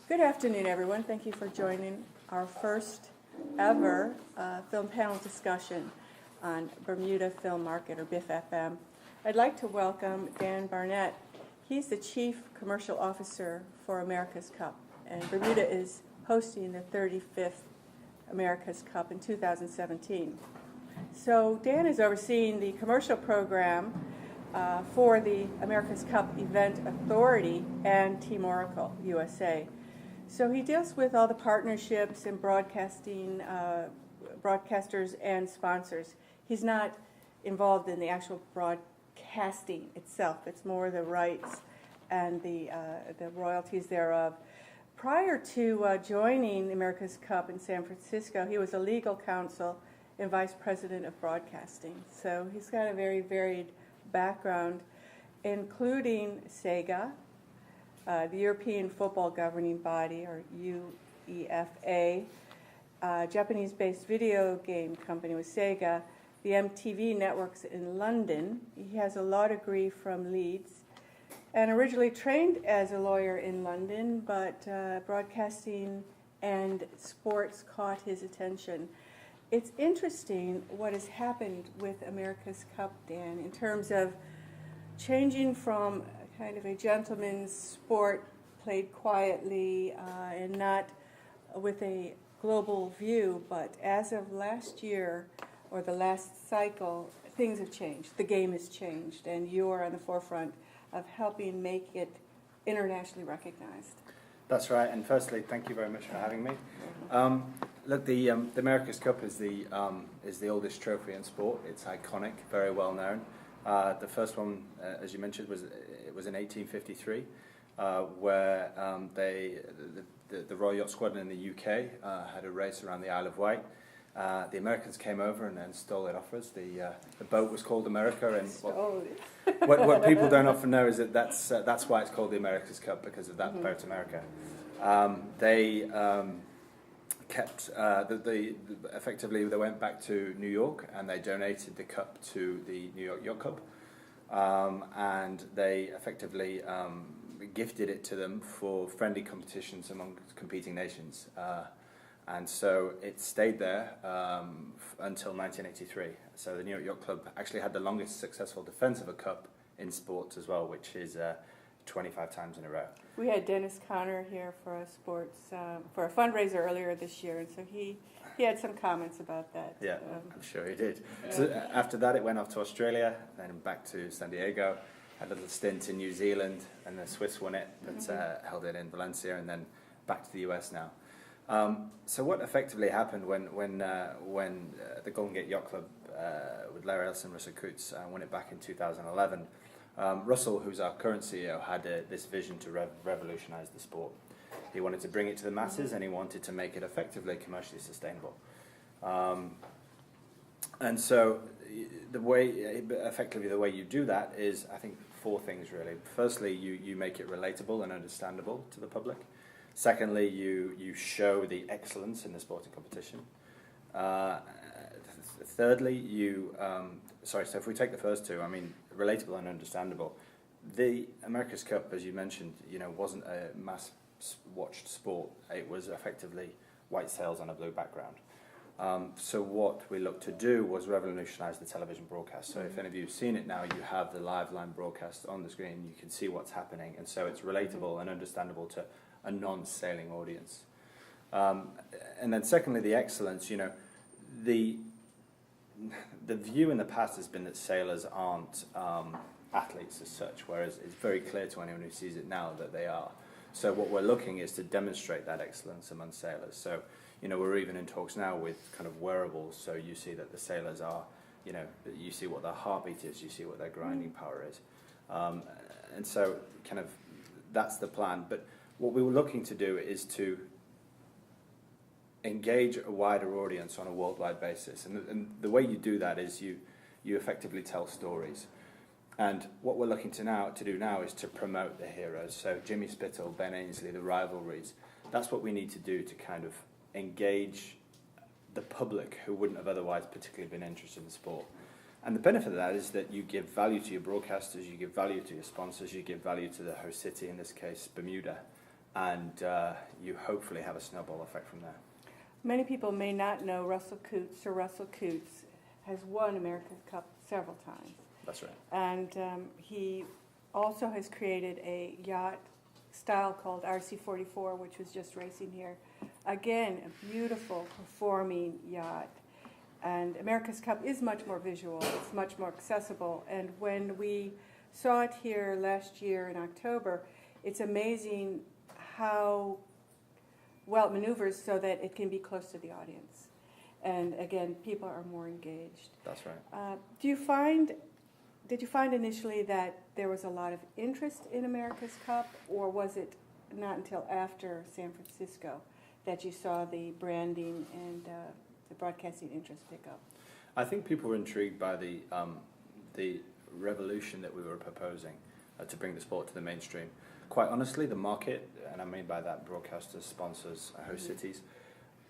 Good afternoon, everyone. Thank you for joining our first ever film panel discussion on Bermuda Film Market, or BIFF-FM. I'd like to welcome Dan Barnett. He's the Chief Commercial Officer for America's Cup, and Bermuda is hosting the 35th America's Cup in 2017. So Dan is overseeing the commercial program for the America's Cup Event Authority and Team Oracle USA. So he deals with all the partnerships and broadcasting, broadcasters and sponsors. He's not involved in the actual broadcasting itself. It's more the rights and the royalties thereof. Prior to joining America's Cup in San Francisco, he was a legal counsel and vice president of broadcasting. So he's got a very varied background, including ACEA, the European Football Governing Body, or UEFA, Japanese-based video game company with Sega, the MTV networks in London. He has a law degree from Leeds, and originally trained as a lawyer in London, but broadcasting and sports caught his attention. It's interesting what has happened with America's Cup, Dan, in terms of changing from kind of a gentleman's sport played quietly and not with a global view, but as of last year or the last cycle, things have changed. The game has changed, and you're on the forefront of helping make it internationally recognized. That's right, and firstly, thank you very much for having me. Look, the America's Cup is the oldest trophy in sport. It's iconic, very well known. The first one, as you mentioned, was in 1853, where the Royal Yacht Squadron in the UK had a race around the Isle of Wight. The Americans came over and then stole it off us. The boat was called America, and what people don't often know is that that's why it's called the America's Cup, because of that boat, America. They kept effectively they went back to New York and they donated the cup to the New York Yacht Club, and they effectively gifted it to them for friendly competitions among competing nations. And so it stayed there until 1983. So the New York Yacht Club actually had the longest successful defense of a cup in sports as well, which is 25 times in a row. We had Dennis Conner here for a fundraiser earlier this year, and so he had some comments about that. Yeah, I'm sure he did. Yeah. So after that, it went off to Australia, then back to San Diego, had a little stint in New Zealand, and the Swiss won it, but held it in Valencia, and then back to the US now. So what effectively happened when the Golden Gate Yacht Club with Larry Ellison and Russell Coutts won it back in 2011, Russell, who's our current CEO, had this vision to revolutionize the sport. He wanted to bring it to the masses, and he wanted to make it effectively commercially sustainable. And so the way you do that is, I think, four things really. Firstly, you make it relatable and understandable to the public. Secondly, you show the excellence in the sporting competition. Thirdly, so if we take the first two, I mean, relatable and understandable. The America's Cup, as you mentioned, wasn't a mass-watched sport. It was effectively white sails on a blue background. So what we looked to do was revolutionize the television broadcast. So if any of you have seen it now, you have the live line broadcast on the screen. You can see what's happening, and so it's relatable and understandable to a non-sailing audience. And then secondly, the excellence, the view in the past has been that sailors aren't athletes as such, whereas it's very clear to anyone who sees it now that they are. So what we're looking is to demonstrate that excellence among sailors. So, we're even in talks now with kind of wearables, so you see that the sailors are, you see what their heartbeat is, you see what their grinding power is. And so kind of that's the plan. But what we were looking to do is to engage a wider audience on a worldwide basis. And the way you do that is you effectively tell stories. And what we're looking to do now is to promote the heroes. So Jimmy Spittle, Ben Ainsley, the rivalries. That's what we need to do to kind of engage the public who wouldn't have otherwise particularly been interested in sport. And the benefit of that is that you give value to your broadcasters, you give value to your sponsors, you give value to the host city, in this case Bermuda, and you hopefully have a snowball effect from there. Many people may not know Sir Russell Coots has won America's Cup several times. That's right. And he also has created a yacht style called RC-44, which was just racing here. Again, a beautiful performing yacht. And America's Cup is much more visual, it's much more accessible. And when we saw it here last year in October, it's amazing how well it maneuvers so that it can be close to the audience. And again, people are more engaged. That's right. Did you find initially that there was a lot of interest in America's Cup, or was it not until after San Francisco that you saw the branding and the broadcasting interest pick up? I think people were intrigued by the revolution that we were proposing to bring the sport to the mainstream. Quite honestly, the market, and I mean by that broadcasters, sponsors, host cities,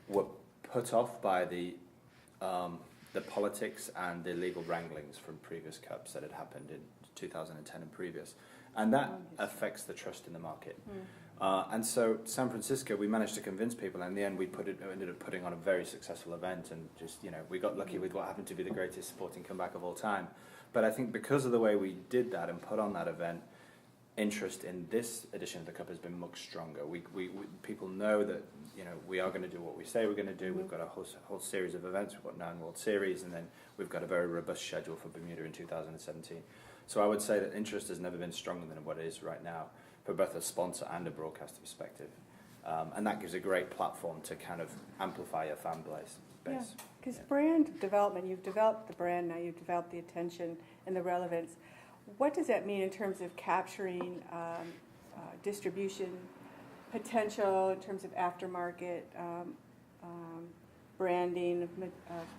were put off by the politics and the legal wranglings from previous cups that had happened in 2010 and previous, and that affects the trust in the market. And so San Francisco, we managed to convince people, and in the end we ended up putting on a very successful event, and just, we got lucky with what happened to be the greatest sporting comeback of all time. But I think because of the way we did that and put on that event, interest in this edition of the Cup has been much stronger. People know that we are going to do what we say we're going to do. We've got a whole series of events. We've got 9 World Series, and then we've got a very robust schedule for Bermuda in 2017. So I would say that interest has never been stronger than what it is right now, for both a sponsor and a broadcaster perspective. And that gives a great platform to kind of amplify your fan base. Yeah, because brand development, you've developed the brand now, you've developed the attention and the relevance. What does that mean in terms of capturing distribution potential, in terms of aftermarket branding of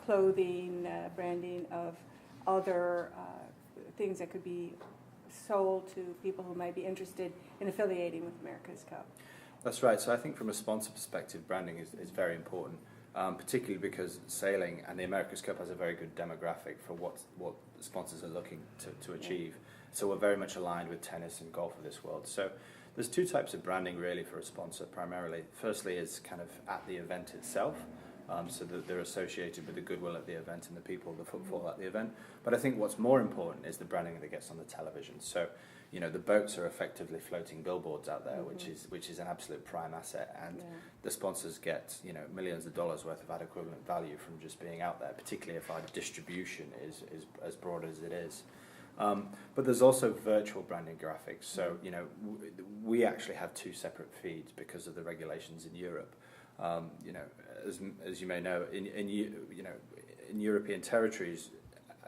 clothing, branding of other things that could be sold to people who might be interested in affiliating with America's Cup? That's right. So I think from a sponsor perspective, branding is very important, particularly because sailing and the America's Cup has a very good demographic for what the sponsors are looking to achieve. So we're very much aligned with tennis and golf of this world. So there's 2 types of branding really for a sponsor primarily. Firstly is kind of at the event itself, so that they're associated with the goodwill at the event and the people, the footfall at the event. But I think what's more important is the branding that gets on the television. So, the boats are effectively floating billboards out there, which is an absolute prime asset, and the sponsors get millions of dollars worth of ad equivalent value from just being out there, particularly if our distribution is as broad as it is. But there's also virtual branding graphics. So we actually have 2 separate feeds because of the regulations in Europe. As you may know, in European territories,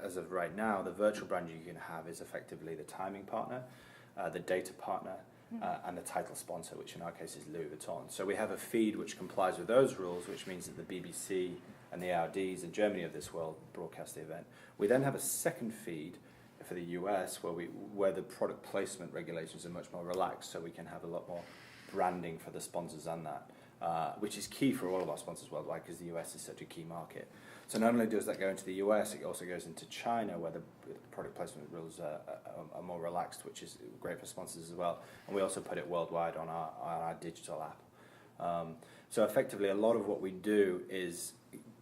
as of right now, the virtual brand you can have is effectively the timing partner, the data partner, and the title sponsor, which in our case is Louis Vuitton. So we have a feed which complies with those rules, which means that the BBC and the ARDs in Germany of this world broadcast the event. We then have a second feed for the US where the product placement regulations are much more relaxed, so we can have a lot more branding for the sponsors on that, which is key for all of our sponsors worldwide because the US is such a key market. So not only does that go into the US, it also goes into China where the product placement rules are more relaxed, which is great for sponsors as well. And we also put it worldwide on our digital app. So effectively a lot of what we do is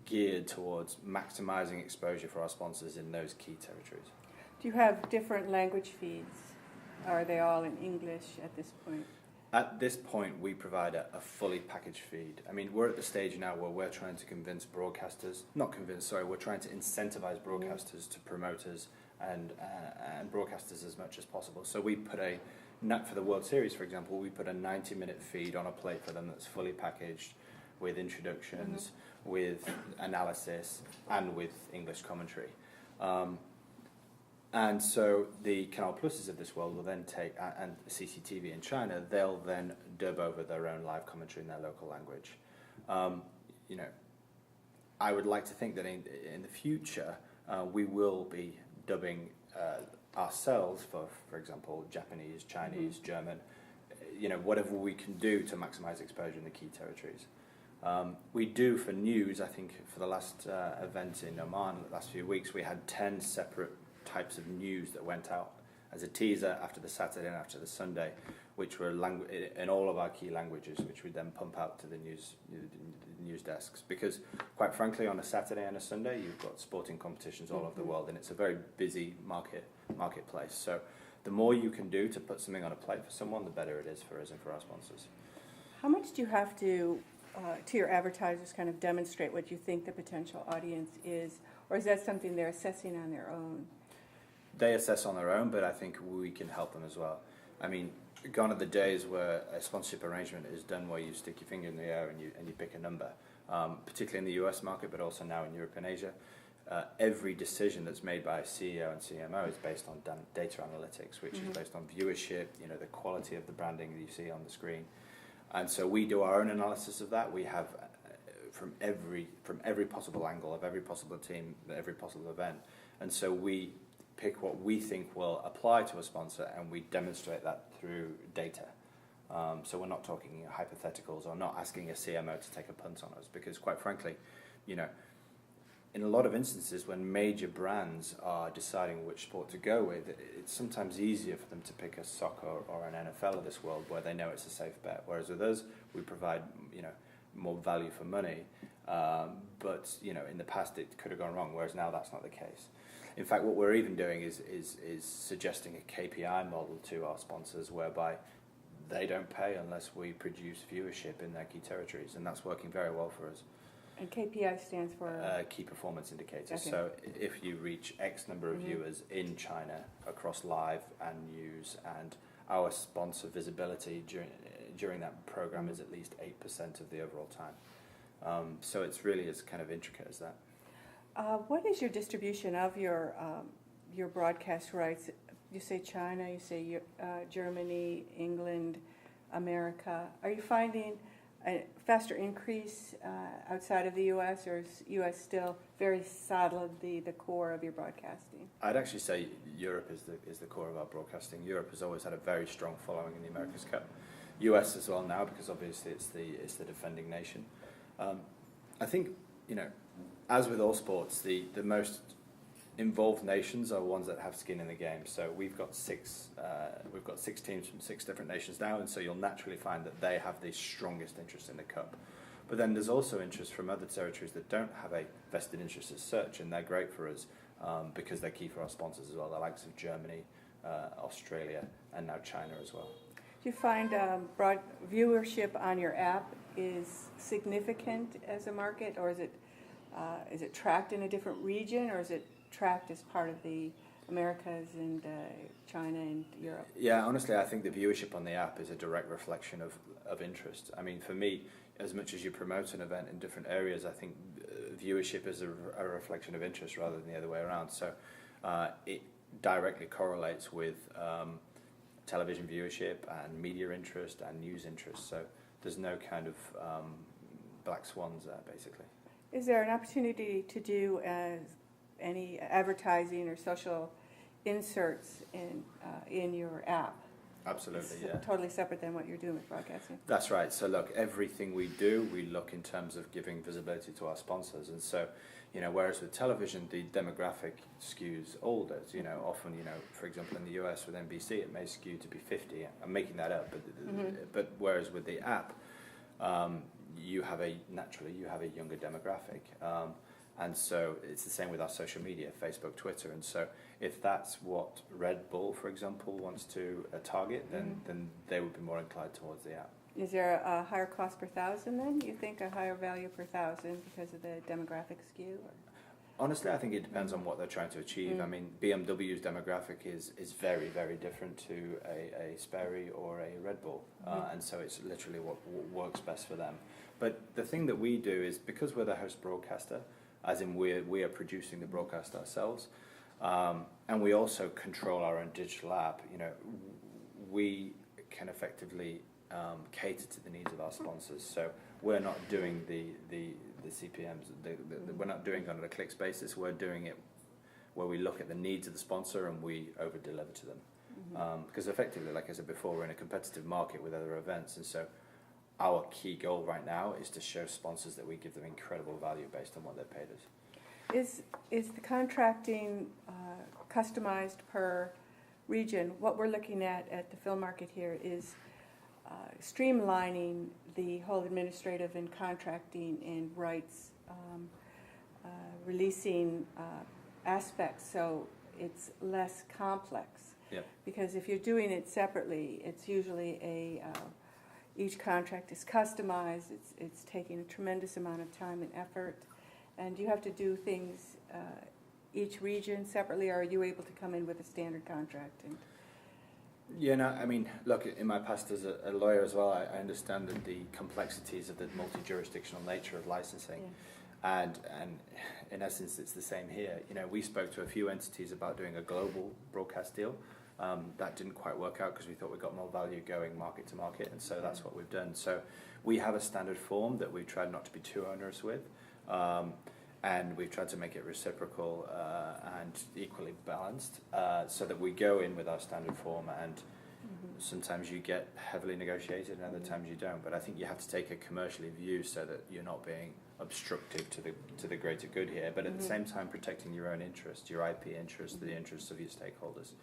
geared towards maximizing exposure for our sponsors in those key territories. Do you have different language feeds? Are they all in English at this point? At this point, we provide a fully packaged feed. I mean, we're at the stage now where we're trying to convince broadcasters, we're trying to incentivize broadcasters to promoters and broadcasters as much as possible. So we put for the World Series, for example, we put a 90-minute feed on a plate for them that's fully packaged with introductions, with analysis, and with English commentary. And so the Canal Pluses of this world will then take, and CCTV in China, they'll then dub over their own live commentary in their local language. I would like to think that in the future we will be dubbing ourselves for example, Japanese, Chinese, German, whatever we can do to maximize exposure in the key territories. We do for news, I think for the last event in Oman, the last few weeks, we had 10 separate types of news that went out as a teaser after the Saturday and after the Sunday, which were in all of our key languages, which we then pump out to the news desks. Because, quite frankly, on a Saturday and a Sunday, you've got sporting competitions all over the world, and it's a very busy marketplace. So, the more you can do to put something on a plate for someone, the better it is for us and for our sponsors. How much do you have to your advertisers, kind of demonstrate what you think the potential audience is, or is that something they're assessing on their own? They assess on their own, but I think we can help them as well. I mean, gone are the days where a sponsorship arrangement is done where you stick your finger in the air and you pick a number, particularly in the US market, but also now in Europe and Asia. Every decision that's made by a CEO and CMO is based on data analytics, which is based on viewership, the quality of the branding that you see on the screen. And so we do our own analysis of that. We have from every possible angle of every possible team, every possible event. And so we pick what we think will apply to a sponsor, and we demonstrate that through data. So we're not talking hypotheticals or not asking a CMO to take a punt on us, because quite frankly, in a lot of instances when major brands are deciding which sport to go with, it's sometimes easier for them to pick a soccer or an NFL of this world where they know it's a safe bet. Whereas with us, we provide more value for money. But in the past it could have gone wrong, whereas now that's not the case. In fact, what we're even doing is suggesting a KPI model to our sponsors whereby they don't pay unless we produce viewership in their key territories, and that's working very well for us. And KPI stands for? Key performance indicators. Okay. So if you reach X number of viewers in China across live and news, and our sponsor visibility during that program is at least 8% of the overall time. So it's really as kind of intricate as that. What is your distribution of your broadcast rights? You say China, you say Germany, England, America. Are you finding a faster increase outside of the U.S., or is U.S. still very solidly the core of your broadcasting? I'd actually say Europe is the core of our broadcasting. Europe has always had a very strong following in the America's Cup. U.S. as well now, because obviously it's the defending nation. I think as with all sports, the most involved nations are ones that have skin in the game. So we've got six teams from 6 different nations now, and so you'll naturally find that they have the strongest interest in the cup. But then there's also interest from other territories that don't have a vested interest as such, and they're great for us because they're key for our sponsors as well, the likes of Germany, Australia, and now China as well. Do you find broad viewership on your app is significant as a market, or is it tracked in a different region, or is it tracked as part of the Americas and China and Europe? Yeah, honestly, I think the viewership on the app is a direct reflection of interest. I mean, for me, as much as you promote an event in different areas, I think viewership is a reflection of interest rather than the other way around. So it directly correlates with television viewership and media interest and news interest. So there's no kind of black swans there, basically. Is there an opportunity to do any advertising or social inserts in your app? Absolutely, it's yeah. Totally separate than what you're doing with broadcasting. That's right. So look, everything we do, we look in terms of giving visibility to our sponsors. And so, whereas with television, the demographic skews older. Often, for example, in the US with NBC, it may skew to be 50. I'm making that up, but whereas with the app, you have a younger demographic. And so it's the same with our social media, Facebook, Twitter. And so if that's what Red Bull, for example, wants to target, then they would be more inclined towards the app. Is there a higher cost per thousand then? You think a higher value per thousand because of the demographic skew? Or? Honestly, I think it depends on what they're trying to achieve. I mean, BMW's demographic is very, very different to a Sperry or a Red Bull. And so it's literally what works best for them. But the thing that we do is, because we're the host broadcaster, as in we are producing the broadcast ourselves, and we also control our own digital app, we can effectively cater to the needs of our sponsors. So we're not doing the CPMs, we're not doing it on a clicks basis, we're doing it where we look at the needs of the sponsor and we over-deliver to them. Because effectively, like I said before, we're in a competitive market with other events, and so our key goal right now is to show sponsors that we give them incredible value based on what they've paid us. Is the contracting customized per region? What we're looking at the film market here is streamlining the whole administrative and contracting and rights releasing aspects so it's less complex. Yep. Because if you're doing it separately, it's usually each contract is customized, it's taking a tremendous amount of time and effort, and you have to do things each region separately, or are you able to come in with a standard contract? And Yeah, no, I mean, look, in my past as a lawyer as well, I understand that the complexities of the multi-jurisdictional nature of licensing. Yeah. And in essence, it's the same here. You know, we spoke to a few entities about doing a global broadcast deal. That didn't quite work out because we thought we got more value going market to market, and so that's what we've done. So we have a standard form that we've tried not to be too onerous with, and we've tried to make it reciprocal and equally balanced, so that we go in with our standard form, and sometimes you get heavily negotiated and other times you don't. But I think you have to take a commercially view so that you're not being obstructive to the greater good here, but at the same time protecting your own interest, your IP interest, the interests of your stakeholders.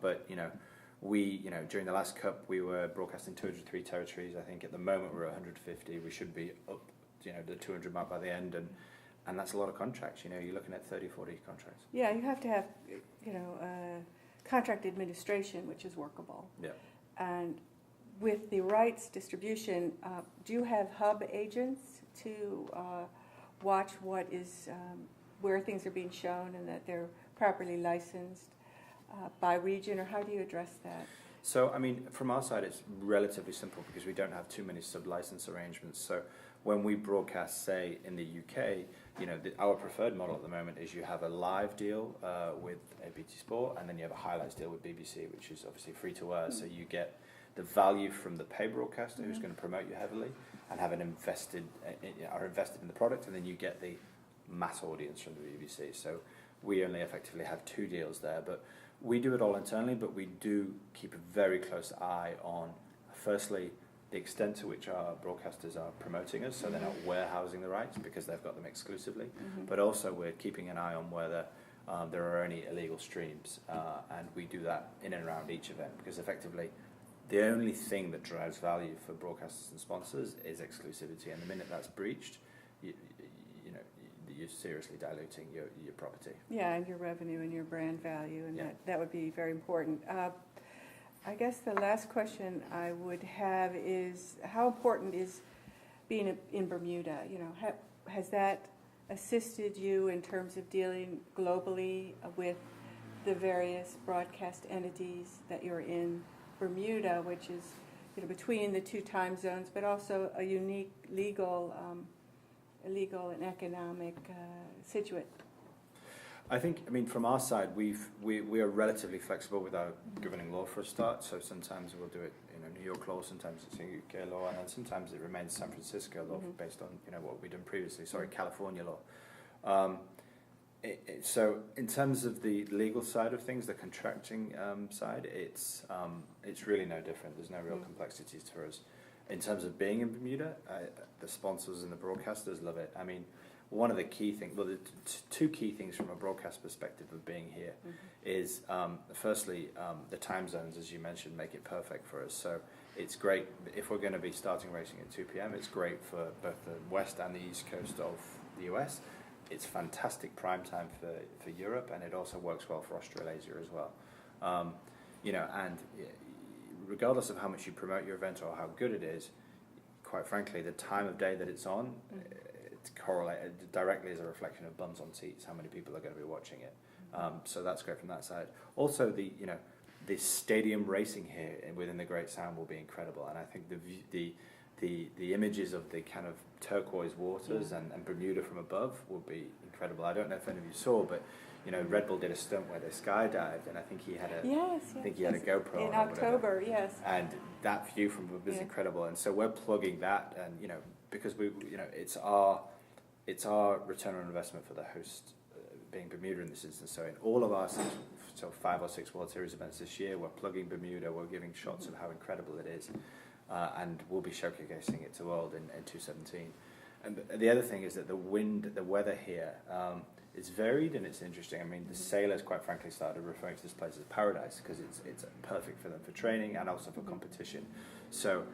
But during the last Cup, we were broadcasting 203 territories. I think at the moment we're at 150. We should be up, the 200 mark by the end, and that's a lot of contracts. You're looking at 30, 40 contracts. yeah, you have to have contract administration, which is workable. Yeah. And with the rights distribution, do you have hub agents to watch what is where things are being shown and that they're properly licensed by region, or how do you address that? So, I mean, from our side, it's relatively simple because we don't have too many sub-license arrangements. So when we broadcast, say, in the UK, our preferred model at the moment is you have a live deal with BT Sport, and then you have a highlights deal with BBC, which is obviously free to air. So you get the value from the pay broadcaster who's going to promote you heavily and are invested in the product, and then you get the mass audience from the BBC. So we only effectively have two deals there, but we do it all internally, but we do keep a very close eye on, firstly, the extent to which our broadcasters are promoting us, so they're not warehousing the rights because they've got them exclusively, but also we're keeping an eye on whether there are any illegal streams, and we do that in and around each event, because effectively the only thing that drives value for broadcasters and sponsors is exclusivity, and the minute that's breached, you're seriously diluting your property. Yeah, and your revenue and your brand value, and Yeah. that would be very important. I guess the last question I would have is, how important is being in Bermuda? Has that assisted you in terms of dealing globally with the various broadcast entities that you're in Bermuda, which is between the two time zones, but also a unique legal and economic situation? I think, from our side, we are relatively flexible with our governing law for a start. So sometimes we'll do it New York law, sometimes it's UK law, and then sometimes it remains San Francisco law based on what we've done previously. Sorry, California law. So in terms of the legal side of things, the contracting side, it's really no different. There's no real complexities for us. In terms of being in Bermuda, the sponsors and the broadcasters love it. I mean, one of the key things, the two key things from a broadcast perspective of being here is, firstly, the time zones, as you mentioned, make it perfect for us. So it's great if we're going to be starting racing at 2 p.m. It's great for both the west and the east coast of the US. It's fantastic prime time for Europe, and it also works well for Australasia as well. And regardless of how much you promote your event or how good it is, quite frankly, the time of day that it's on, it's correlated directly as a reflection of bums on seats, how many people are going to be watching it. So that's great from that side. Also, the stadium racing here within the Great Sound will be incredible, and I think the images of the kind of turquoise waters and Bermuda from above will be incredible. I don't know if any of you saw, but Red Bull did a stunt where they skydived, and I think he had a GoPro in October, yes. And that view from above is incredible. And so we're plugging that, and because it's our return on investment for the host, being Bermuda in this instance. So in all of our 5 or 6 World Series events this year, we're plugging Bermuda. We're giving shots of how incredible it is, and we'll be showcasing it to the world in 2017. And the other thing is that the weather here is varied and it's interesting. I mean, the sailors, quite frankly, started referring to this place as paradise because it's perfect for them for training and also for competition. So,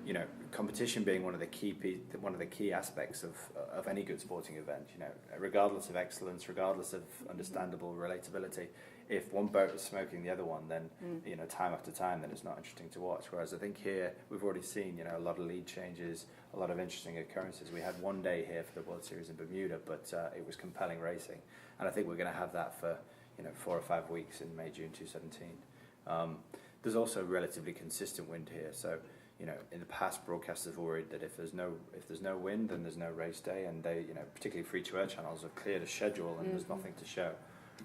you know, competition being one of the key aspects of any good sporting event. You know, regardless of excellence, regardless of understandable relatability, if one boat is smoking the other one, then you know, time after time, then it's not interesting to watch. Whereas I think here we've already seen, you know, a lot of lead changes, a lot of interesting occurrences. We had one day here for the World Series in Bermuda, but it was compelling racing, and I think we're going to have that for, you know, 4 or 5 weeks in May, June 2017. There's also relatively consistent wind here, so. You know, in the past, broadcasters worried that if there's no wind, then there's no race day, and they, you know, particularly free-to-air channels have cleared a schedule and there's nothing to show.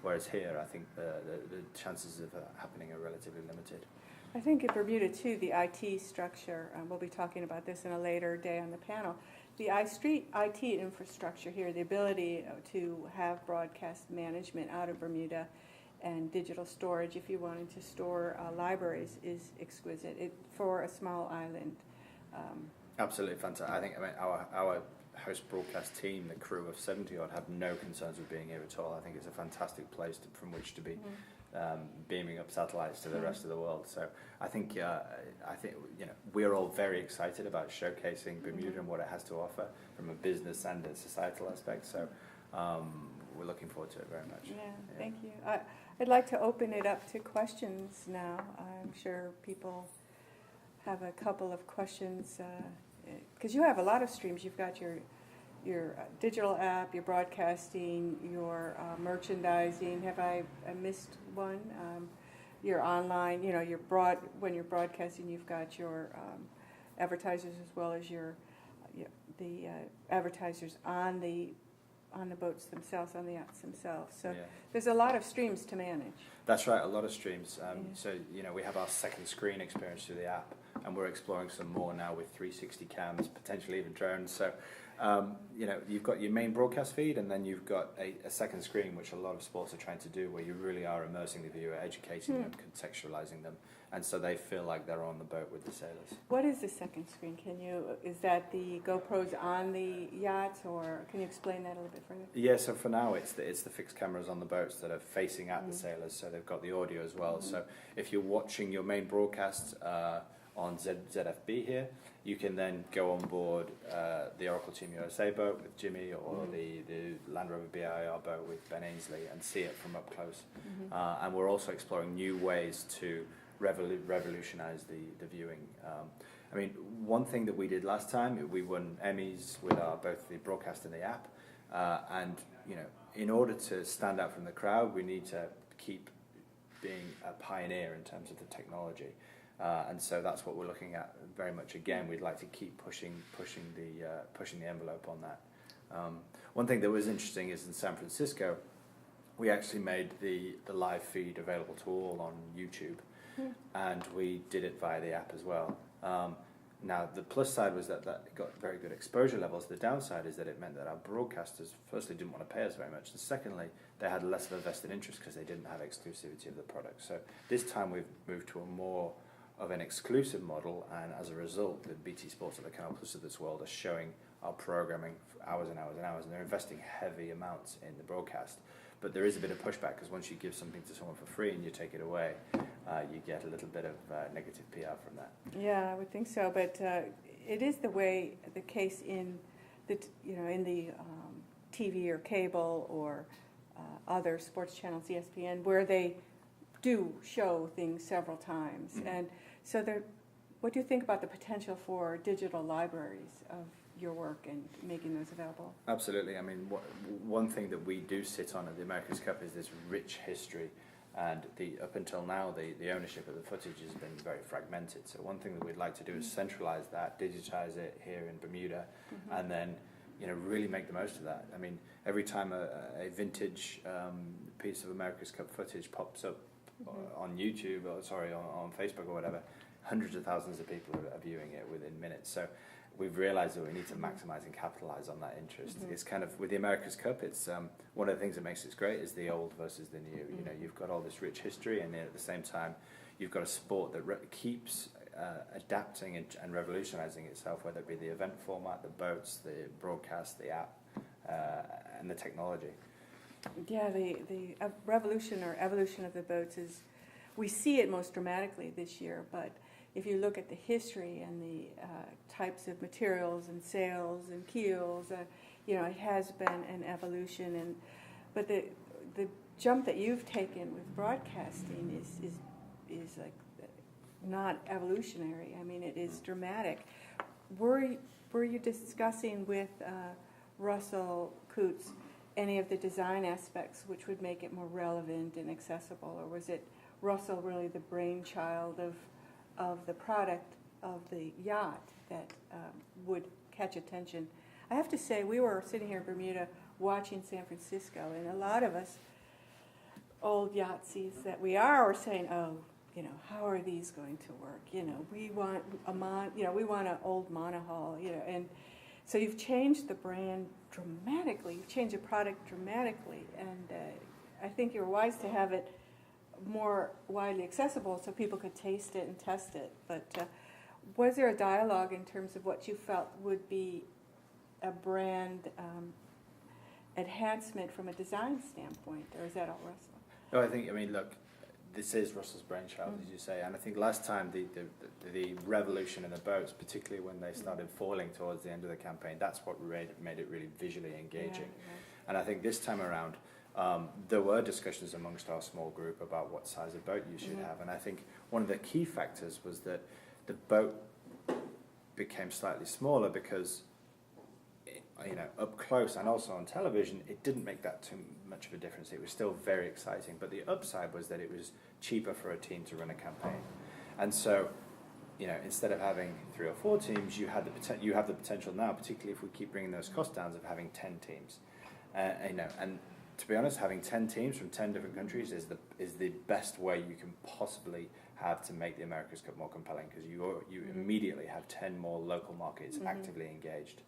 Whereas here, I think the chances of happening are relatively limited. I think in Bermuda too, the IT structure. We'll be talking about this in a later day on the panel. The IT infrastructure here, the ability to have broadcast management out of Bermuda and digital storage, if you wanted to store libraries, is exquisite for a small island. Absolutely fantastic. I mean, our host broadcast team, the crew of 70 odd, have no concerns with being here at all. I think it's a fantastic place from which to be beaming up satellites to the rest of the world. So I think you know, we're all very excited about showcasing Bermuda and what it has to offer from a business and a societal aspect. So we're looking forward to it very much. Yeah. Thank you. I'd like to open it up to questions now. I'm sure people have a couple of questions because you have a lot of streams. You've got your digital app, your broadcasting, your merchandising. Have I missed one? Your online. You know, when you're broadcasting, you've got your advertisers as well as the advertisers on the boats themselves, on the yachts themselves. So there's a lot of streams to manage. That's right, a lot of streams. So, you know, we have our second screen experience through the app, and we're exploring some more now with 360 cams, potentially even drones. So, you know, you've got your main broadcast feed, and then you've got a second screen, which a lot of sports are trying to do, where you really are immersing the viewer, educating them, contextualizing them, and so they feel like they're on the boat with the sailors. What is the second screen? Is that the GoPros on the yachts, or can you explain that a little bit further? Yeah, so for now it's the fixed cameras on the boats that are facing at the sailors, so they've got the audio as well. So if you're watching your main broadcast on ZFB here, you can then go on board the Oracle Team USA boat with Jimmy, or the Land Rover BIR boat with Ben Ainsley, and see it from up close. And we're also exploring new ways to revolutionize the viewing. I mean, one thing that we did last time, we won Emmys with both the broadcast and the app, and you know, in order to stand out from the crowd, we need to keep being a pioneer in terms of the technology, and so that's what we're looking at very much. Again, we'd like to keep pushing the envelope on that. One thing that was interesting is in San Francisco, we actually made the live feed available to all on YouTube. And we did it via the app as well. Now, the plus side was that it got very good exposure levels. The downside is that it meant that our broadcasters, firstly, didn't want to pay us very much, and secondly, they had less of a vested interest because they didn't have exclusivity of the product. So this time we've moved to a more of an exclusive model, and as a result, the BT Sports or the Canal Plus of this world are showing our programming for hours and hours and hours, and they're investing heavy amounts in the broadcast. But there is a bit of pushback, because once you give something to someone for free and you take it away, you get a little bit of negative PR from that. Yeah, I would think so. But it is the case in the TV or cable or other sports channels, ESPN, where they do show things several times. And so, what do you think about the potential for digital libraries of your work and making those available? Absolutely. I mean, one thing that we do sit on at the America's Cup is this rich history, and up until now the ownership of the footage has been very fragmented. So one thing that we'd like to do is centralize that, digitize it here in Bermuda, and then, you know, really make the most of that. I mean, every time a vintage piece of America's Cup footage pops up on YouTube, on Facebook or whatever, hundreds of thousands of people are viewing it within minutes. So we've realized that we need to maximize and capitalize on that interest. It's kind of, with the America's Cup, it's one of the things that makes it great is the old versus the new. You know, you've got all this rich history, and at the same time, you've got a sport that keeps adapting and revolutionizing itself, whether it be the event format, the boats, the broadcast, the app, and the technology. Yeah, the revolution or evolution of the boats we see it most dramatically this year, but if you look at the history and the types of materials and sails and keels, it has been an evolution. But the jump that you've taken with broadcasting is like not evolutionary. I mean, it is dramatic. Were you discussing with Russell Coutts any of the design aspects which would make it more relevant and accessible, or was it Russell really the brainchild of the product of the yacht that would catch attention? I have to say, we were sitting here in Bermuda watching San Francisco, and a lot of us old Yahtsees that we are saying, oh, how are these going to work? We want we want an old monohull, and so you've changed the brand dramatically. You've changed the product dramatically, and I think you're wise to have it more widely accessible so people could taste it and test it. But was there a dialogue in terms of what you felt would be a brand enhancement from a design standpoint, or is that all Russell? No, look, this is Russell's brainchild, as you say, and I think last time the revolution in the boats, particularly when they started falling towards the end of the campaign, that's what made it really visually engaging. Yeah. And I think this time around, there were discussions amongst our small group about what size of boat you should have, and I think one of the key factors was that the boat became slightly smaller because up close and also on television, it didn't make that too much of a difference. It was still very exciting, but the upside was that it was cheaper for a team to run a campaign. And so, instead of having 3 or 4 teams, you have the potential now, particularly if we keep bringing those costs down, of having 10 teams. And to be honest, having 10 teams from 10 different countries is the best way you can possibly have to make the America's Cup more compelling, because you immediately have 10 more local markets actively engaged.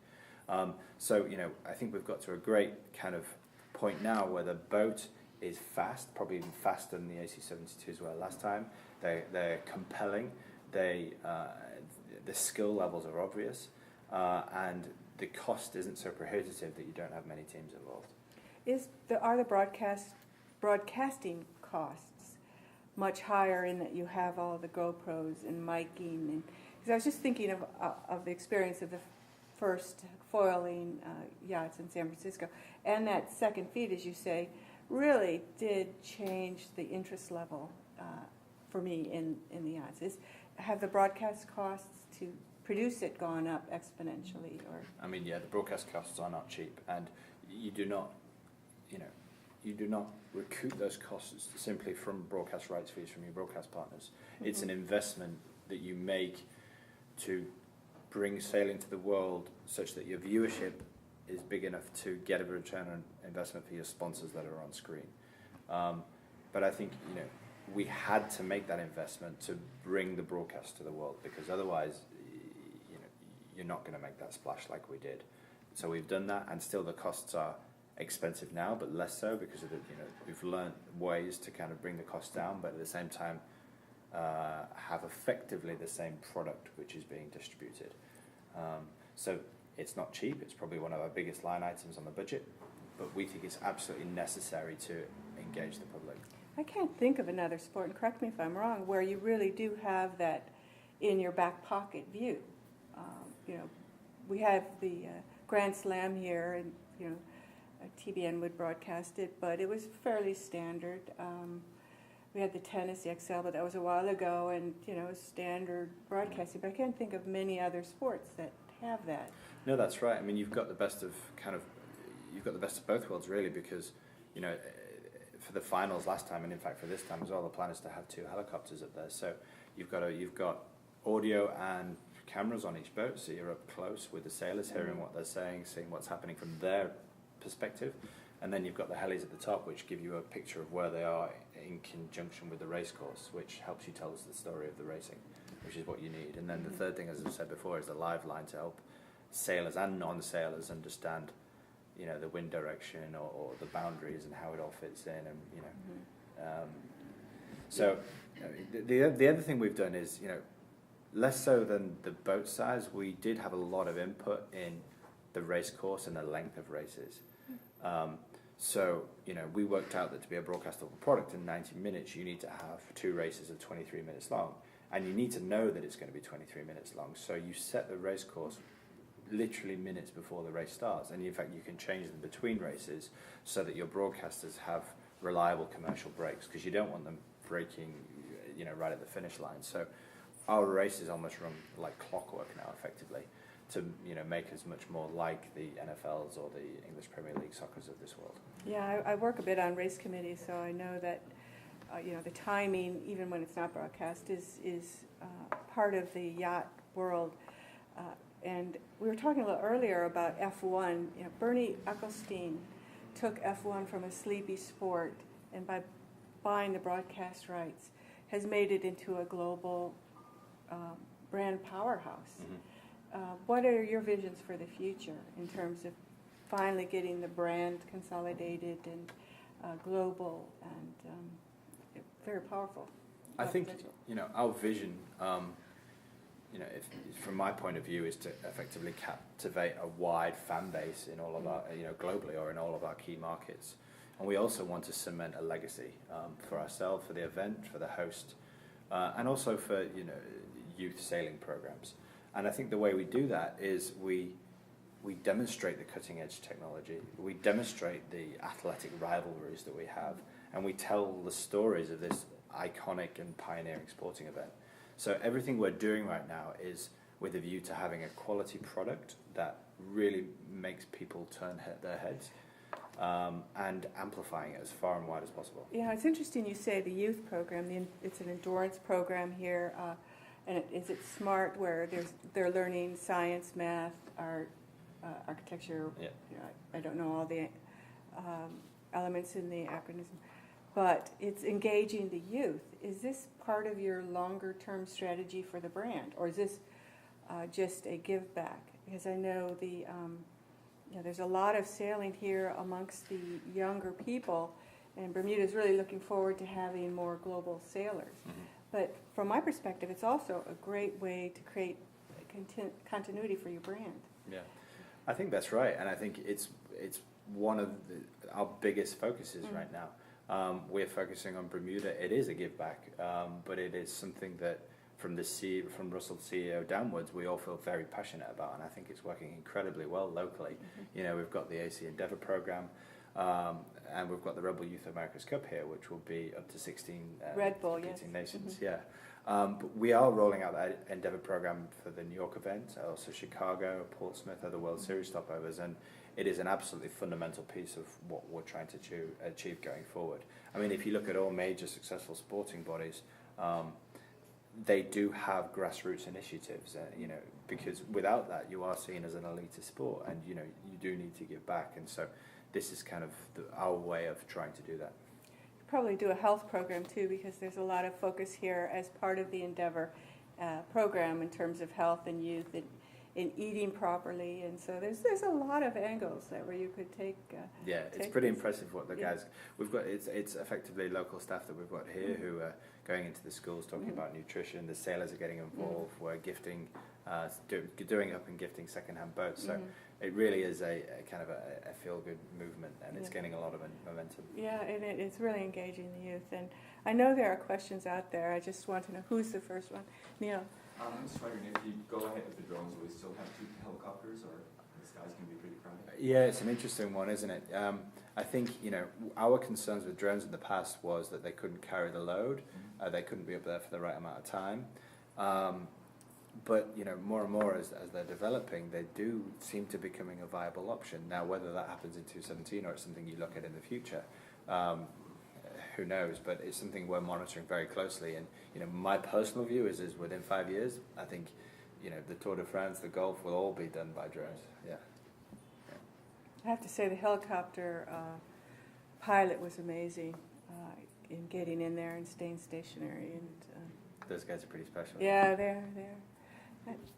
So I think we've got to a great kind of point now where the boat is fast, probably even faster than the AC-72s were last time. They're compelling. The skill levels are obvious, and the cost isn't so prohibitive that you don't have many teams involved. Are the broadcasting costs much higher in that you have all the GoPros and miking? And because I was just thinking of the experience of the first foiling yachts in San Francisco, and that second feed, as you say, really did change the interest level for me in the yachts. Have the broadcast costs to produce it gone up exponentially? Or the broadcast costs are not cheap, and you do not recoup those costs simply from broadcast rights fees from your broadcast partners. It's an investment that you make to bring sailing to the world such that your viewership is big enough to get a return on investment for your sponsors that are on screen. But I think we had to make that investment to bring the broadcast to the world, because otherwise you're not going to make that splash like we did. So we've done that, and still the costs are expensive now, but less so because of we've learned ways to kind of bring the costs down, but at the same time have effectively the same product which is being distributed. So it's not cheap. It's probably one of our biggest line items on the budget, but we think it's absolutely necessary to engage the public. I can't think of another sport, and correct me if I'm wrong, where you really do have that in your back pocket view. We have the Grand Slam here, and TBN would broadcast it, but it was fairly standard. We had the tennis, the XL, but that was a while ago, and standard broadcasting. But I can't think of many other sports that have that. No, that's right. You've got the best of both worlds, really, because for the finals last time, and in fact for this time as well, the plan is to have 2 helicopters up there. So you've got audio and cameras on each boat, so you're up close with the sailors, hearing what they're saying, seeing what's happening from their perspective. And then you've got the helis at the top, which give you a picture of where they are in conjunction with the race course, which helps you tell us the story of the racing, which is what you need. And then the third thing, as I said before, is the live line to help sailors and non-sailors understand, the wind direction or the boundaries and how it all fits in. And so the other thing we've done is, less so than the boat size, we did have a lot of input in the race course and the length of races. So, we worked out that to be a broadcastable product in 90 minutes, you need to have 2 races of 23 minutes long. and you need to know that it's going to be 23 minutes long. So you set the race course literally minutes before the race starts, and in fact you can change them between races so that your broadcasters have reliable commercial breaks, because you don't want them breaking, right at the finish line. So our races almost run like clockwork now, effectively, to make us much more like the NFLs or the English Premier League soccers of this world. Yeah, I work a bit on race committees, so I know that the timing, even when it's not broadcast, is part of the yacht world. And we were talking a little earlier about F1. Bernie Ecclestone took F1 from a sleepy sport, and by buying the broadcast rights, has made it into a global brand powerhouse. What are your visions for the future in terms of finally getting the brand consolidated and global and very powerful? I think our vision, from my point of view, is to effectively captivate a wide fan base in all of our, globally or in all of our key markets. And we also want to cement a legacy for ourselves, for the event, for the host, and also for youth sailing programs. And I think the way we do that is we demonstrate the cutting edge technology, we demonstrate the athletic rivalries that we have, and we tell the stories of this iconic and pioneering sporting event. So everything we're doing right now is with a view to having a quality product that really makes people turn their heads, and amplifying it as far and wide as possible. Yeah, it's interesting you say the youth program. It's an endurance program here, and is it SMART, where they're learning science, math, art, architecture. Yeah. I don't know all the elements in the acronym, but it's engaging the youth. Is this part of your longer-term strategy for the brand, or is this just a give back? Because I know there's a lot of sailing here amongst the younger people, and Bermuda is really looking forward to having more global sailors. But from my perspective, it's also a great way to create continuity for your brand. Yeah, I think that's right, and I think it's one of our biggest focuses right now. We're focusing on Bermuda. It is a give back, but it is something that from Russell CEO downwards, we all feel very passionate about, and I think it's working incredibly well locally. We've got the ACEA Endeavour program, and we've got the Red Bull Youth America's Cup here, which will be up to 16 Red Bull, yes. nations. Yeah, but we are rolling out that Endeavour program for the New York event, also Chicago, Portsmouth, other World Series stopovers, and it is an absolutely fundamental piece of what we're trying to achieve going forward. I mean, if you look at all major successful sporting bodies, they do have grassroots initiatives, because without that, you are seen as an elitist sport, and you do need to give back, and so this is kind of our way of trying to do that. You probably do a health program too, because there's a lot of focus here as part of the Endeavour program in terms of health and youth and in eating properly, and so there's a lot of angles there where you could take. It's pretty impressive what the guys we've got. It's effectively local staff that we've got here who are going into the schools talking about nutrition. The sailors are getting involved. We're gifting, doing up and gifting secondhand boats. So it really is a kind of a feel-good movement, and it's gaining a lot of momentum. Yeah, and it's really engaging the youth. And I know there are questions out there. I just want to know who's the first one, Neil. I'm just wondering, if you go ahead with the drones, will we still have 2 helicopters, or the sky's going to be pretty crowded? Yeah, it's an interesting one, isn't it? I think, our concerns with drones in the past was that they couldn't carry the load, they couldn't be up there for the right amount of time. But, more and more as they're developing, they do seem to be becoming a viable option. Now, whether that happens in 2017 or it's something you look at in the future, who knows, but it's something we're monitoring very closely. And my personal view is within 5 years, I think the Tour de France, the Gulf will all be done by drones. Yeah. I have to say the helicopter pilot was amazing in getting in there and staying stationary. And those guys are pretty special. Yeah, they're.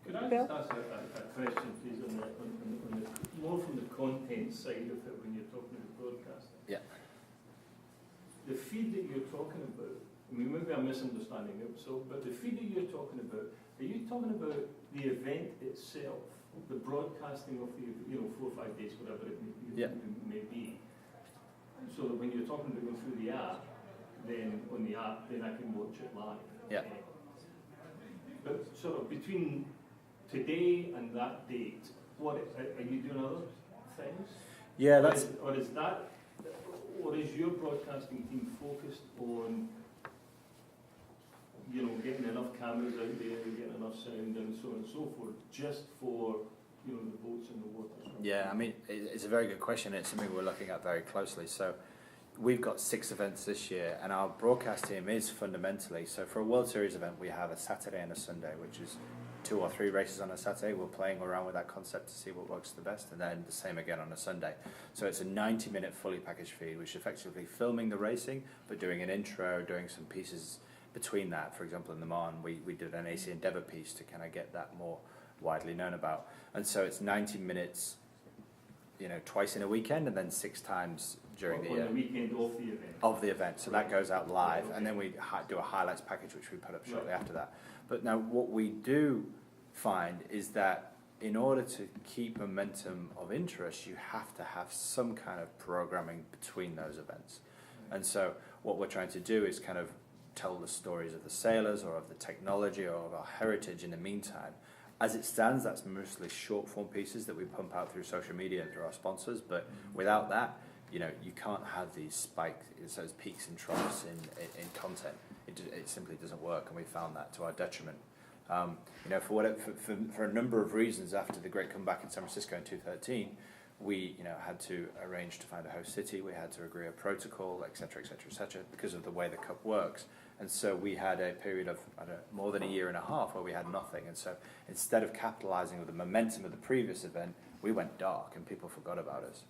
Could I Bill? just ask a question, please, on the more from the content side of it when you're talking about broadcasting? Yeah. The feed that you're talking about, I mean, maybe I'm misunderstanding it, but the feed that you're talking about, are you talking about the event itself, the broadcasting of the 4 or 5 days, whatever it may be, so that when you're talking about going through the app, then on the app, then I can watch it live? Yeah. But sort of between today and that date, what are you doing other things? Yeah, Or is your broadcasting team focused on, getting enough cameras out there and getting enough sound and so on and so forth, just for, the boats and the waters? Yeah, I mean, it's a very good question. It's something we're looking at very closely. So we've got 6 events this year, and our broadcast team is fundamentally, so for a World Series event, we have a Saturday and a Sunday, which is 2 or 3 races on a Saturday. We're playing around with that concept to see what works the best, and then the same again on a Sunday. So it's a 90-minute fully packaged feed, which is effectively filming the racing, but doing an intro, doing some pieces between that. For example, in the Marne, we did an ACEA Endeavour piece to kind of get that more widely known about. And so it's 90 minutes, twice in a weekend, and then 6 times during the year. On the weekend of the event? Of the event. So that goes out live, and then we do a highlights package, which we put up shortly after that. But now what we do find is that in order to keep momentum of interest, you have to have some kind of programming between those events. And so what we're trying to do is kind of tell the stories of the sailors or of the technology or of our heritage in the meantime. As it stands, that's mostly short form pieces that we pump out through social media and through our sponsors, but without that, you can't have these spikes, those peaks and troughs in content. It simply doesn't work, and we found that to our detriment. For a number of reasons, after the great comeback in San Francisco in 2013, we had to arrange to find a host city. We had to agree a protocol, etc., because of the way the Cup works. And so we had a period of more than a year and a half where we had nothing. And so instead of capitalizing with the momentum of the previous event, we went dark and people forgot about us,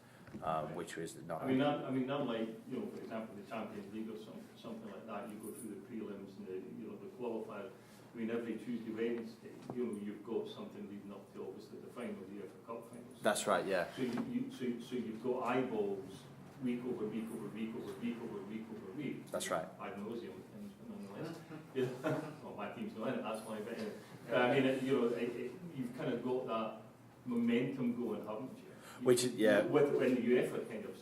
which was not. Not like for example, the Champions League or something like that. You go through the prelims and the qualifiers. Every Tuesday, Wednesday, you've got something leading up to obviously the final, the FA Cup finals. That's right, yeah. So you've got eyeballs week over week over week over week over week over week. That's right. Ad nauseum, nonetheless. Well, my team's not in it. That's why. But you've kind of got that momentum going, haven't you? Which is, yeah. When the UEFA kind of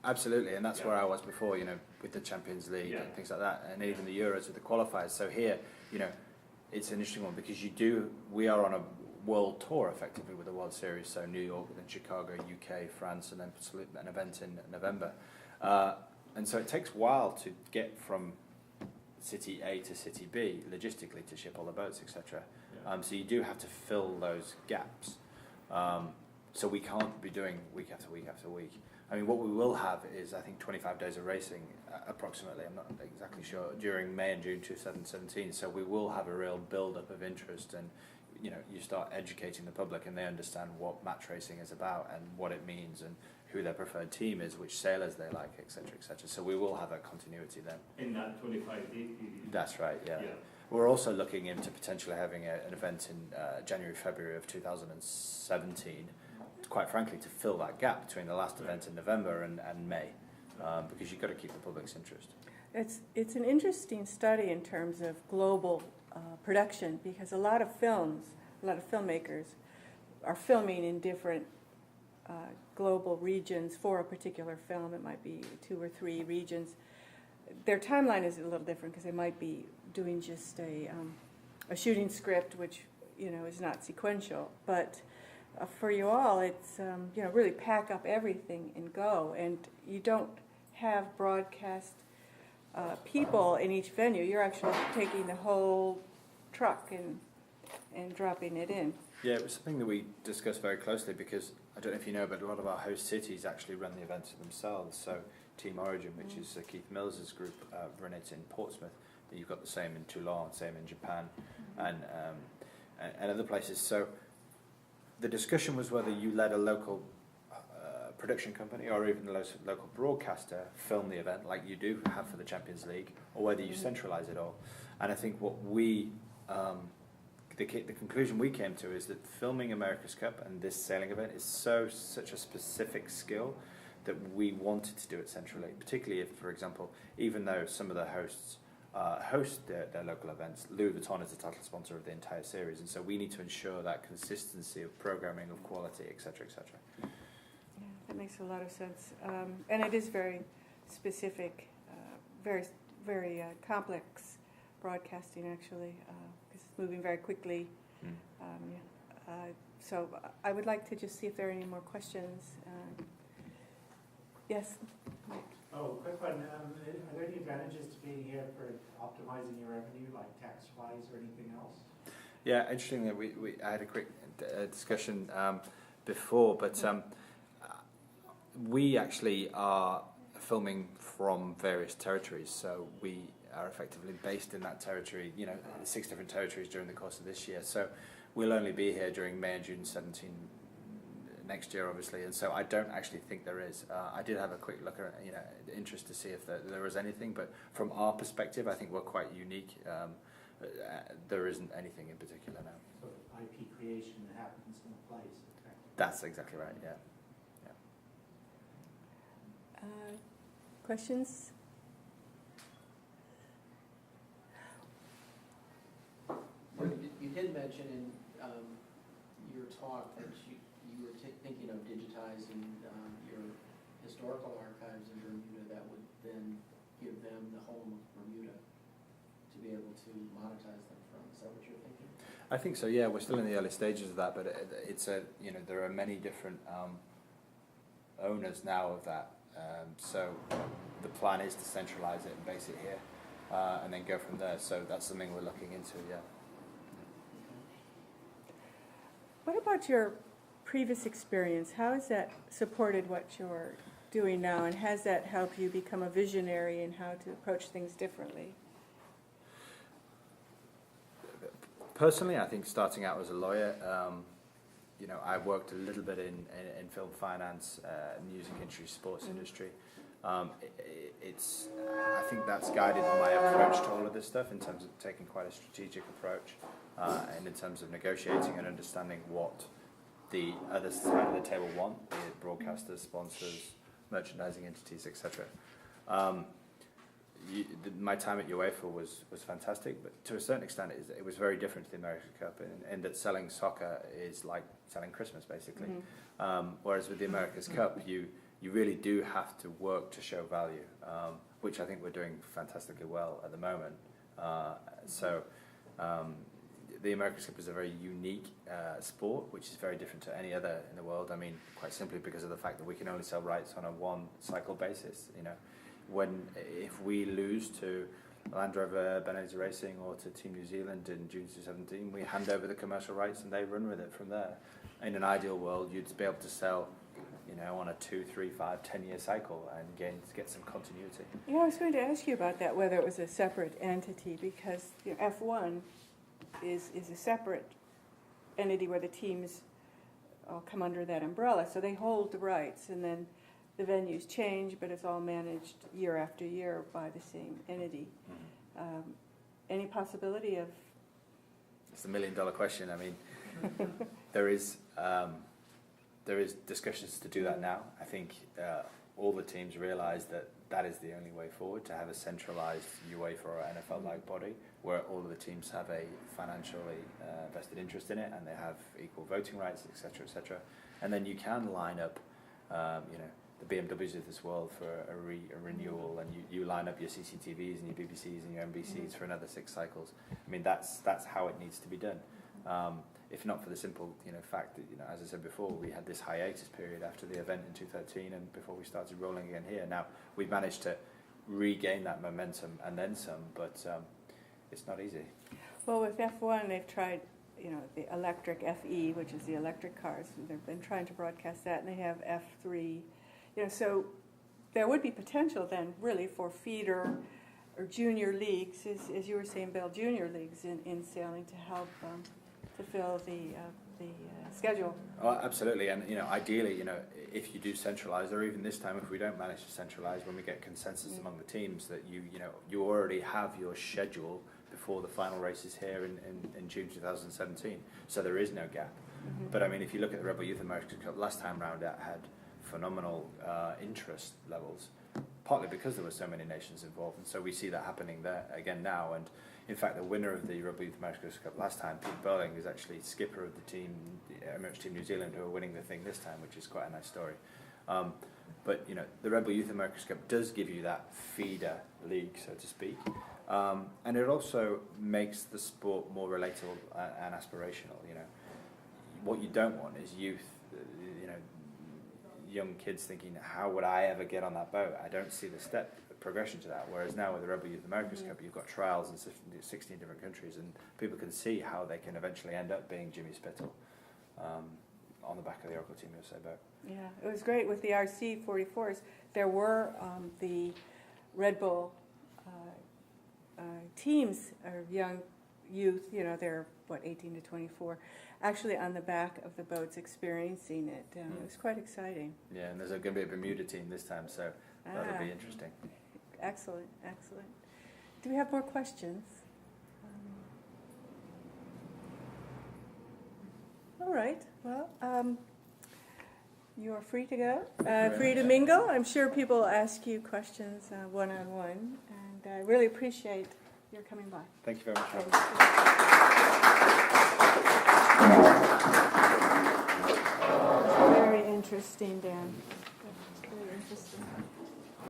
absolutely, and that's where I was before, with the Champions League and things like that, and even the Euros with the qualifiers. So here, it's an interesting one because we are on a world tour effectively with the World Series, so New York, then Chicago, UK, France, and then an event in November. And so it takes a while to get from city A to city B, logistically, to ship all the boats, etc. So you do have to fill those gaps. So we can't be doing week after week after week. What we will have is, I think, 25 days of racing, approximately, I'm not exactly sure, during May and June 2017. So we will have a real build-up of interest, and you start educating the public and they understand what match racing is about and what it means and who their preferred team is, which sailors they like, etc., etc. So we will have that continuity then. In that 25-day period? That's right, yeah. We're also looking into potentially having an event in January, February of 2017, quite frankly, to fill that gap between the last event in November and May, because you've got to keep the public's interest. It's an interesting study in terms of global production, because a lot of filmmakers are filming in different global regions for a particular film. It might be 2 or 3 regions. Their timeline is a little different because they might be doing just a shooting script, which is not sequential. But for you all, it's really pack up everything and go, and you don't have broadcast people in each venue. You're actually taking the whole truck and dropping it in. Yeah, it was something that we discussed very closely because, I don't know if you know, but a lot of our host cities actually run the events themselves. So Team Origin, which is Keith Mills's group, run it in Portsmouth. You've got the same in Toulon, same in Japan, and other places. So the discussion was whether you let a local production company or even the local broadcaster film the event like you do have for the Champions League, or whether you centralise it all. And I think what we the conclusion we came to is that filming America's Cup and this sailing event is such a specific skill that we wanted to do it centrally, particularly if, for example, even though some of the hosts host their local events, Louis Vuitton is the title sponsor of the entire series, and so we need to ensure that consistency of programming, of quality, etc., etc. Yeah, that makes a lot of sense, and it is very specific, very complex broadcasting actually, because moving very quickly. So I would like to just see if there are any more questions. Yes? Mike? Oh, quick one. Are there any advantages to being here for optimizing your revenue, like tax-wise or anything else? Yeah, interestingly, I had a quick discussion before, but we actually are filming from various territories, so we are effectively based in that territory, 6 different territories during the course of this year. So we'll only be here during May and June 17 next year, obviously, and so I don't actually think there is. I did have a quick look at, interest to see if there was anything, but from our perspective, I think we're quite unique. There isn't anything in particular now. So IP creation happens in a place. That's exactly right, yeah. Questions? Well, you did mention in your talk that you were thinking of digitizing your historical archives in Bermuda that would then give them the home of Bermuda to be able to monetize them from. Is that what you're thinking? I think so, yeah. We're still in the early stages of that, but it's there are many different owners now of that. So the plan is to centralize it and base it here, and then go from there. So that's something we're looking into, yeah. What about your previous experience? How has that supported what you're doing now, and has that helped you become a visionary in how to approach things differently? Personally, I think starting out as a lawyer, I worked a little bit in film finance, music industry, sports industry. I think that's guided my approach to all of this stuff in terms of taking quite a strategic approach, and in terms of negotiating and understanding what the other side of the table want, be it broadcasters, sponsors, merchandising entities, etc. My time at UEFA was fantastic, but to a certain extent it was very different to the America's Cup in that selling soccer is like selling Christmas, basically. Whereas with the America's Cup, you really do have to work to show value, which I think we're doing fantastically well at the moment. The America's Cup is a very unique sport, which is very different to any other in the world. I mean, quite simply because of the fact that we can only sell rights on a one-cycle basis, If we lose to Land Rover, Barnett Racing, or to Team New Zealand in June 2017, we hand over the commercial rights and they run with it from there. In an ideal world, you'd be able to sell, on a 2, 3, 5, 10-year cycle and get some continuity. Yeah, I was going to ask you about that, whether it was a separate entity, because F1 is a separate entity where the teams all come under that umbrella, so they hold the rights, and then the venues change, but it's all managed year after year by the same entity. Any possibility of... It's the million-dollar question. I mean, there is discussions to do that now. I think all the teams realise that is the only way forward, to have a centralised UEFA or NFL-like body where all of the teams have a financially vested interest in it and they have equal voting rights, etc., etc. And then you can line up, the BMWs of this world for a renewal, and you line up your CCTVs and your BBCs and your NBCs for another 6 cycles. I mean, that's how it needs to be done. If not for the simple, fact that, as I said before, we had this hiatus period after the event in 2013 and before we started rolling again here. Now, we've managed to regain that momentum and then some, but it's not easy. Well, with F1, they've tried, the electric FE, which is the electric cars. They've been trying to broadcast that, and they have F3. So there would be potential then, really, for feeder or junior leagues, as you were saying, Bill, junior leagues in sailing to help to fill the schedule. Oh, absolutely, and ideally, if you do centralise, or even this time, if we don't manage to centralise, when we get consensus among the teams that you already have your schedule before the final races here in June 2017, so there is no gap. But I mean, if you look at the Rebel Youth America's Cup last time round, it had phenomenal interest levels, partly because there were so many nations involved, and so we see that happening there again now. And in fact, the winner of the Rebel Youth America's Cup last time, Pete Burling, is actually skipper of the team, Emirates Team New Zealand, who are winning the thing this time, which is quite a nice story. But the Rebel Youth America's Cup does give you that feeder league, so to speak. And it also makes the sport more relatable and aspirational. You know, what you don't want is youth, you know, young kids thinking, how would I ever get on that boat? I don't see the progression to that. Whereas now with the Rebel Youth America's Cup, you've got trials in 16 different countries, and people can see how they can eventually end up being Jimmy Spittle on the back of the Oracle Team USA boat. Yeah, it was great with the RC 44s. There were the Red Bull teams of young youth, you know, they're, 18 to 24, actually on the back of the boats experiencing it. It was quite exciting. Yeah, and there's going to be a Bermuda team this time, so that'll be interesting. Excellent, excellent. Do we have more questions? All right, well, you are free to go, free to mingle. I'm sure people will ask you questions one-on-one, and I really appreciate your coming by. Thank you very much. Thank you. Very interesting, Dan.